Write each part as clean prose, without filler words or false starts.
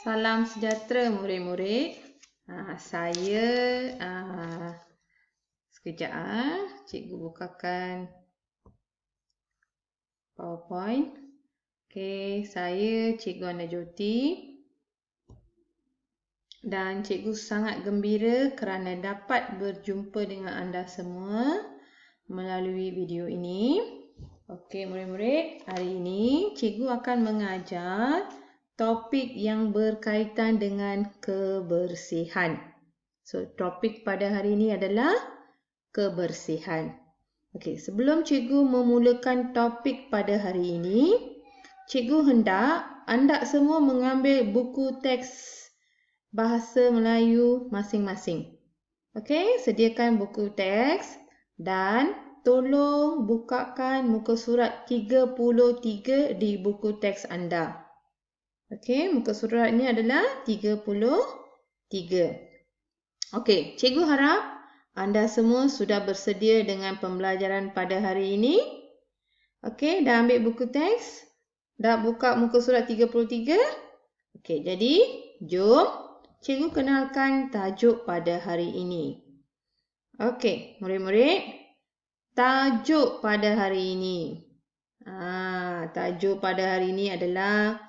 Salam sejahtera murid-murid. Saya sekejap cikgu bukakan PowerPoint. Okey, saya Cikgu Ana Joti dan cikgu sangat gembira kerana dapat berjumpa dengan anda semua melalui video ini. Okey murid-murid, hari ini cikgu akan mengajar topik yang berkaitan dengan kebersihan. So, topik pada hari ini adalah kebersihan. Okey, sebelum cikgu memulakan topik pada hari ini, cikgu hendak anda semua mengambil buku teks bahasa Melayu masing-masing. Okey, sediakan buku teks dan tolong bukakan muka surat 33 di buku teks anda. Okey, muka suratnya adalah 33. Okey, cikgu harap anda semua sudah bersedia dengan pembelajaran pada hari ini. Okey, dah ambil buku teks? Dah buka muka surat 33? Okey, jadi jom cikgu kenalkan tajuk pada hari ini. Okey, murid-murid, tajuk pada hari ini. Tajuk pada hari ini adalah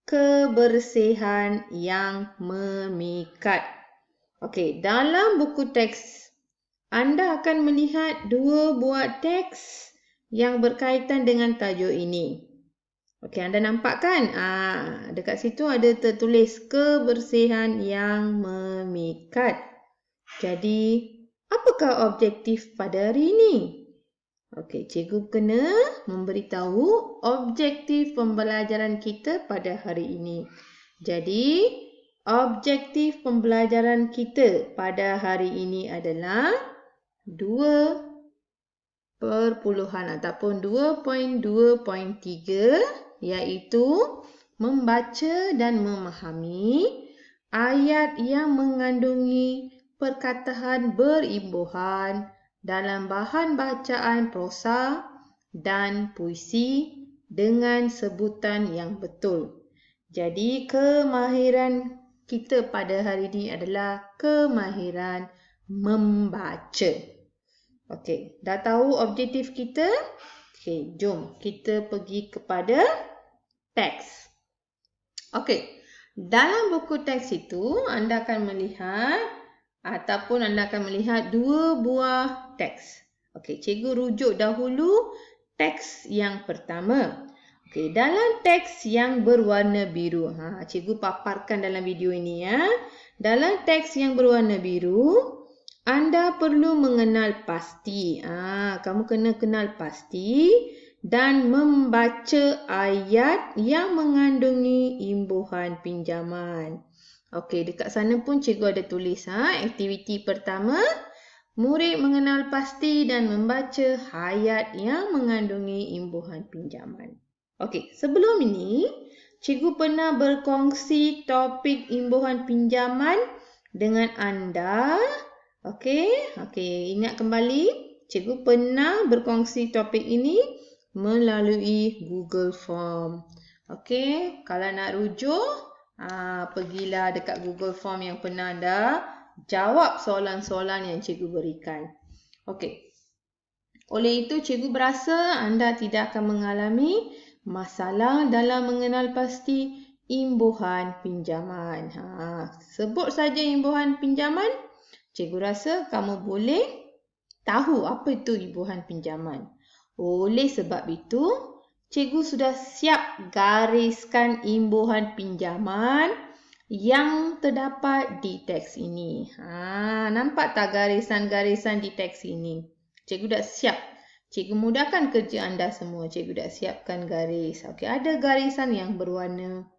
kebersihan yang memikat. Okey, dalam buku teks anda akan melihat dua buah teks yang berkaitan dengan tajuk ini. Okey, anda nampak kan? Dekat situ ada tertulis kebersihan yang memikat. Jadi, apakah objektif pada hari ini? Okey, cikgu kena memberitahu objektif pembelajaran kita pada hari ini. Jadi, objektif pembelajaran kita pada hari ini adalah 2.2.3 iaitu membaca dan memahami ayat yang mengandungi perkataan berimbuhan dalam bahan bacaan prosa dan puisi dengan sebutan yang betul. Jadi kemahiran kita pada hari ini adalah kemahiran membaca. Okey, dah tahu objektif kita? Okey, jom kita pergi kepada teks. Okey, dalam buku teks itu anda akan melihat dua buah teks. Okey, cikgu rujuk dahulu teks yang pertama. Okey, dalam teks yang berwarna biru. Cikgu paparkan dalam video ini ya. Dalam teks yang berwarna biru, anda perlu mengenal pasti. Kamu kena kenal pasti dan membaca ayat yang mengandungi imbuhan pinjaman. Okey, dekat sana pun cikgu ada tulis aktiviti pertama, murid mengenal pasti dan membaca ayat yang mengandungi imbuhan pinjaman. Okey, sebelum ini cikgu pernah berkongsi topik imbuhan pinjaman dengan anda. Okey, ingat kembali, cikgu pernah berkongsi topik ini melalui Google Form. Okey, kalau nak rujuk, pergilah dekat Google Form yang pernah anda jawab soalan-soalan yang cikgu berikan. Okey. Oleh itu, cikgu berasa anda tidak akan mengalami masalah dalam mengenal pasti imbuhan pinjaman. Sebut saja imbuhan pinjaman, cikgu rasa kamu boleh tahu apa itu imbuhan pinjaman. Oleh sebab itu, cikgu sudah siap gariskan imbuhan pinjaman yang terdapat di teks ini. Nampak tak garisan-garisan di teks ini? Cikgu dah siap. Cikgu mudahkan kerja anda semua. Cikgu dah siapkan garis. Okey, ada garisan yang berwarna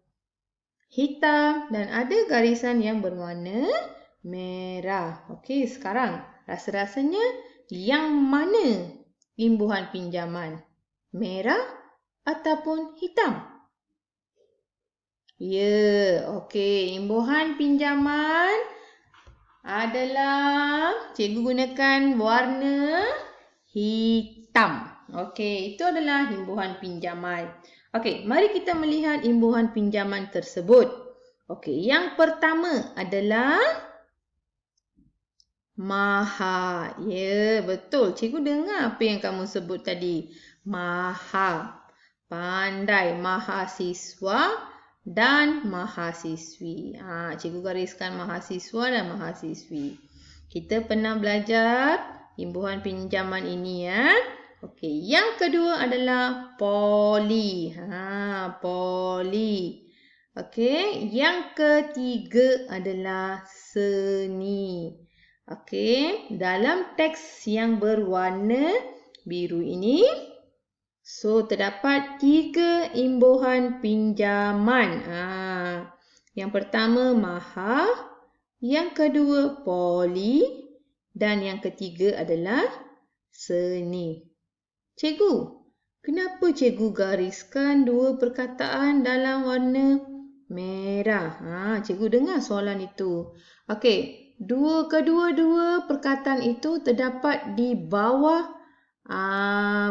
hitam dan ada garisan yang berwarna merah. Okey, sekarang rasa-rasanya yang mana imbuhan pinjaman? Merah ataupun hitam? Ya, okey. Imbuhan pinjaman adalah cikgu gunakan warna hitam. Okey, itu adalah imbuhan pinjaman. Okey, mari kita melihat imbuhan pinjaman tersebut. Okey, yang pertama adalah maha. Ya, betul. Cikgu dengar apa yang kamu sebut tadi. Maha. Pandai. Mahasiswa dan mahasiswi. Cikgu gariskan mahasiswa dan mahasiswi. Kita pernah belajar imbuhan pinjaman ini ya. Okey, yang kedua adalah poli. Poli. Okey, yang ketiga adalah seni. Okey, dalam teks yang berwarna biru ini, terdapat 3 imbuhan pinjaman. Yang pertama maha, yang kedua poli dan yang ketiga adalah seni. Cikgu, kenapa cikgu gariskan 2 perkataan dalam warna merah? Cikgu dengar soalan itu. Okey. Kedua-dua perkataan itu terdapat di bawah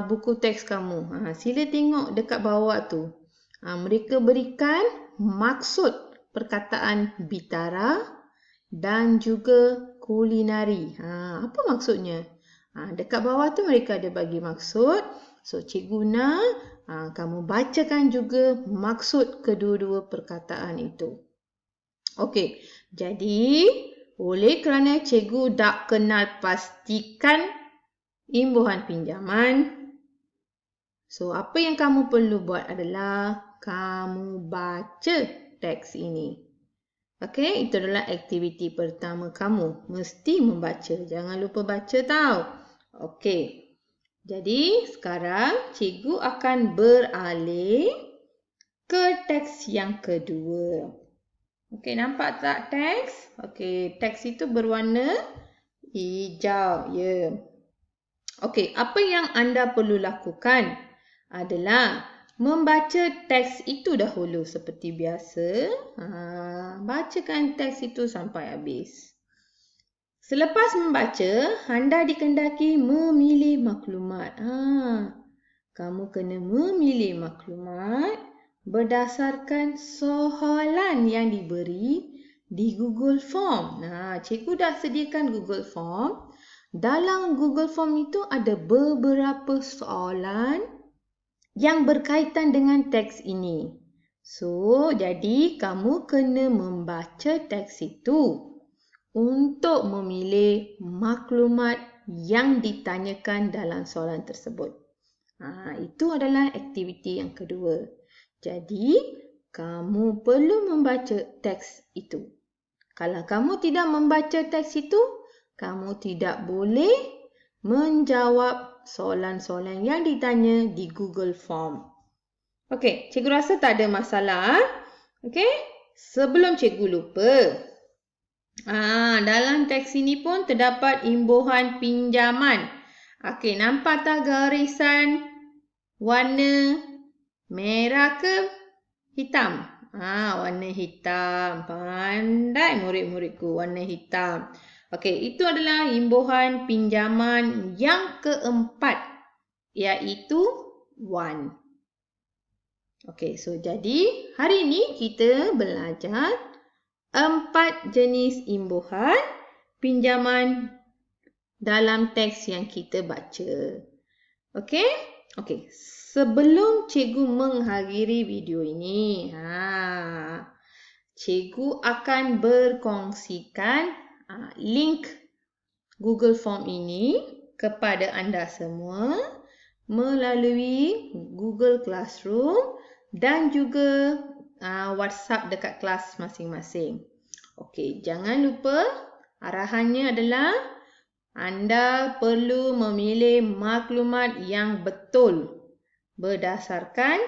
buku teks kamu. Sila tengok dekat bawah tu. Mereka berikan maksud perkataan bitara dan juga kulinari. Apa maksudnya? Dekat bawah tu mereka ada bagi maksud. So, cikgu nak kamu bacakan juga maksud kedua-dua perkataan itu. Okey, jadi oleh kerana cikgu tak kenal pastikan imbuhan pinjaman, so apa yang kamu perlu buat adalah kamu baca teks ini. Okey, itu adalah aktiviti pertama kamu. Mesti membaca. Jangan lupa baca tau. Okey. Jadi sekarang cikgu akan beralih ke teks yang kedua. Okey, nampak tak teks? Okey, teks itu berwarna hijau. Ya. Okey, apa yang anda perlu lakukan adalah membaca teks itu dahulu seperti biasa. Bacakan teks itu sampai habis. Selepas membaca, anda dikendaki memilih maklumat. Kamu kena memilih maklumat berdasarkan soalan yang diberi di Google Form. Cikgu dah sediakan Google Form. Dalam Google Form itu ada beberapa soalan yang berkaitan dengan teks ini. So, jadi kamu kena membaca teks itu untuk memilih maklumat yang ditanyakan dalam soalan tersebut. Itu adalah aktiviti yang kedua. Jadi, kamu perlu membaca teks itu. Kalau kamu tidak membaca teks itu, kamu tidak boleh menjawab soalan-soalan yang ditanya di Google Form. Okey, cikgu rasa tak ada masalah. Okey, sebelum cikgu lupa. Dalam teks ini pun terdapat imbuhan pinjaman. Okey, nampak tak garisan warna merah ke hitam? Warna hitam. Pandai murid-muridku, warna hitam. Okey, itu adalah imbuhan pinjaman yang keempat, iaitu one. Okey, so jadi hari ini kita belajar 4 jenis imbuhan pinjaman dalam teks yang kita baca. Okey? Okey, sebelum cikgu mengakhiri video ini, cikgu akan berkongsikan link Google Form ini kepada anda semua melalui Google Classroom dan juga WhatsApp dekat kelas masing-masing. Okey, jangan lupa arahannya adalah anda perlu memilih maklumat yang betul berdasarkan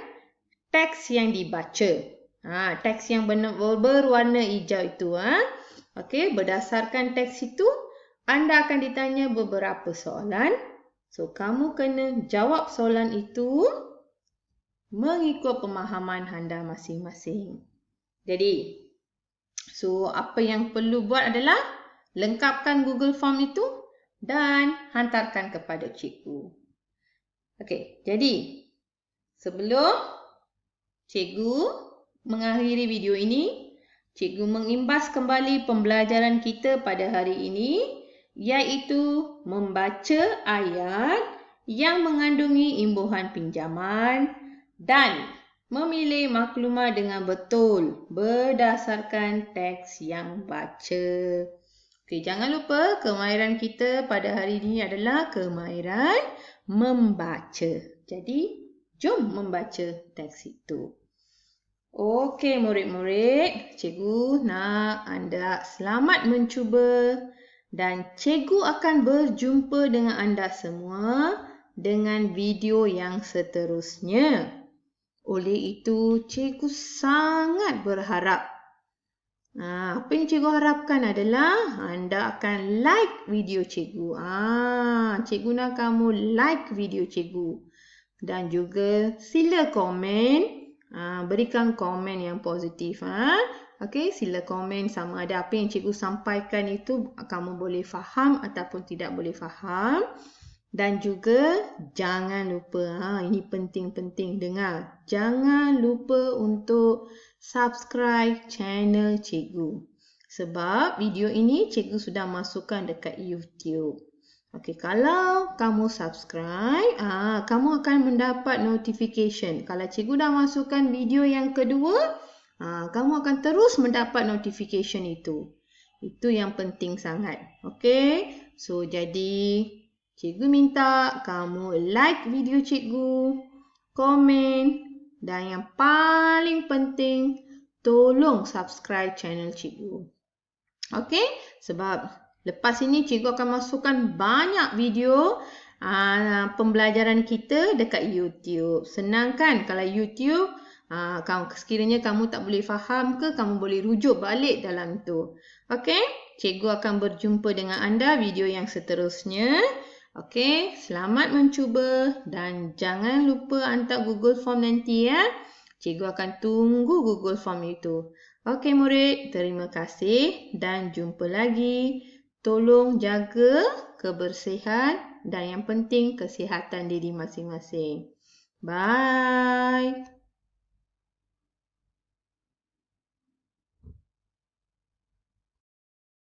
teks yang dibaca. Teks yang berwarna hijau itu. Okey, berdasarkan teks itu, anda akan ditanya beberapa soalan. So, kamu kena jawab soalan itu mengikut pemahaman anda masing-masing. Jadi, so apa yang perlu buat adalah lengkapkan Google Form itu dan hantarkan kepada cikgu. Okey, jadi sebelum cikgu mengakhiri video ini, Cikgu mengimbas kembali pembelajaran kita pada hari ini, iaitu membaca ayat yang mengandungi imbuhan pinjaman dan memilih maklumat dengan betul berdasarkan teks yang baca. Okey, jangan lupa kemahiran kita pada hari ini adalah kemahiran membaca. Jadi, jom membaca teks itu. Okey, murid-murid, cikgu nak anda selamat mencuba dan cikgu akan berjumpa dengan anda semua dengan video yang seterusnya. Oleh itu, cikgu sangat berharap apa yang cikgu harapkan adalah anda akan like video cikgu. Cikgu nak kamu like video cikgu. Dan juga sila komen. Berikan komen yang positif. Okey, sila komen sama ada apa yang cikgu sampaikan itu kamu boleh faham ataupun tidak boleh faham. Dan juga jangan lupa, ini penting-penting dengar. Jangan lupa untuk subscribe channel cikgu. Sebab video ini cikgu sudah masukkan dekat YouTube. Okey, kalau kamu subscribe, kamu akan mendapat notification. Kalau cikgu dah masukkan video yang kedua, kamu akan terus mendapat notification itu. Itu yang penting sangat. Okey, so jadi cikgu minta kamu like video cikgu, komen, dan yang paling penting, tolong subscribe channel cikgu. Okey, sebab lepas ini cikgu akan masukkan banyak video pembelajaran kita dekat YouTube. Senang kan kalau YouTube? Sekiranya kamu tak boleh faham ke, kamu boleh rujuk balik dalam tu. Okey, cikgu akan berjumpa dengan anda video yang seterusnya. Okey, selamat mencuba dan jangan lupa hantar Google Form nanti ya. Cikgu akan tunggu Google Form itu. Okey murid, terima kasih dan jumpa lagi. Tolong jaga kebersihan dan yang penting kesihatan diri masing-masing. Bye.